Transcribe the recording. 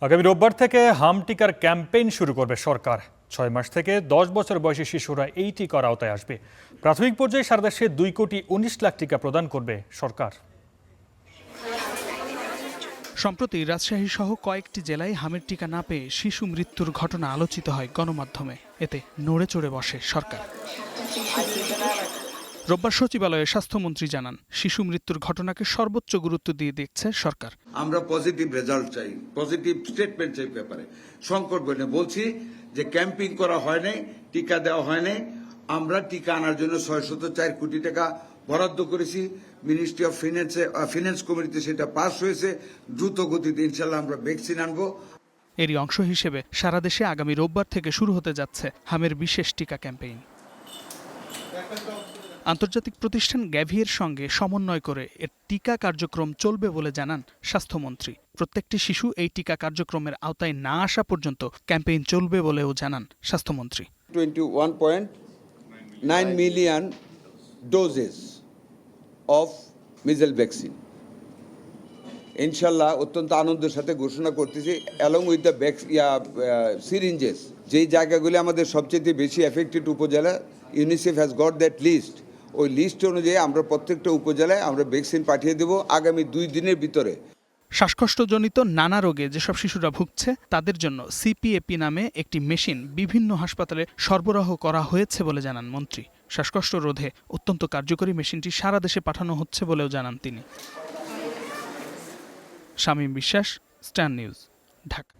আগামী রোববার থেকে হাম টিকার ক্যাম্পেইন শুরু করবে সরকার। 6 মাস থেকে 10 বছর বয়সী শিশুরা এই টিকার আওতায় আসবে। প্রাথমিক পর্যায়ে সারা দেশে 2,19,00,000 টিকা প্রদান করবে সরকার। সম্প্রতি রাজশাহী সহ কয়েকটি জেলায় হামের টিকা না পেয়ে শিশু মৃত্যুর ঘটনা আলোচিত হয় গণমাধ্যমে। এতে নড়ে চড়ে বসে সরকার। রোববার সচিবালয়ে স্বাস্থ্যমন্ত্রী জানান, শিশু মৃত্যুর ঘটনাকে সর্বোচ্চ গুরুত্ব দিয়ে দেখছে সরকার। আমরা পজিটিভ রেজাল্ট চাই, পজিটিভ স্টেটমেন্ট চাই ব্যাপারে। সংকট বলে বলছি যে ক্যাম্পিং করা হয় নাই, টিকা দেওয়া হয় নাই। আমরা টিকা আনার জন্য 604 কোটি টাকা বরাদ্দ করেছি। মিনিস্ট্রি অফ ফিনান্স কমিটিতে সেটা পাস হয়েছে। দ্রুত গতিতে ইনশাল্লাহ আমরা ভ্যাকসিন আনবো। এরই অংশ হিসেবে সারা দেশে আগামী রোববার থেকে শুরু হতে যাচ্ছে হামের বিশেষ টিকা ক্যাম্পেইন। আন্তর্জাতিক প্রতিষ্ঠান গ্যাভিয়ের সঙ্গে সমন্বয় করে এর টিকা কার্যক্রম চলবে বলে জানান স্বাস্থ্যমন্ত্রী। প্রত্যেকটি শিশু এই টিকা কার্যক্রমের আওতায় না আসা পর্যন্ত ক্যাম্পেইন চলবে বলেও জানান স্বাস্থ্যমন্ত্রী। 21.9 million doses of measles vaccine ইনশাল্লাহ অত্যন্ত আনন্দের সাথে ঘোষণা করতেছি, অ্যালং উইথ দ্য সিরিঞ্জেস। যেই জায়গাগুলি আমাদের সবচেয়ে বেশি এফেক্টেড উপজেলা, UNICEF has got that list. ওই লিস্ট অনুযায়ী আমরা প্রত্যেকটা উপজেলায় আমরা ভ্যাকসিন পাঠিয়ে দেব আগামী 2 দিনের ভিতরে। শ্বাসকষ্টজনিত নানা রোগে যেসব শিশুরা ভুগছে তাদের জন্য সিপিএপি নামে একটি মেশিন বিভিন্ন হাসপাতালে সরবরাহ করা হয়েছে বলে জানান মন্ত্রী। শ্বাসকষ্ট রোধে অত্যন্ত কার্যকরী মেশিনটি সারা দেশে পাঠানো হচ্ছে বলেও জানান তিনি। শামীম বিশ্বাস, স্টার নিউজ, ঢাকা।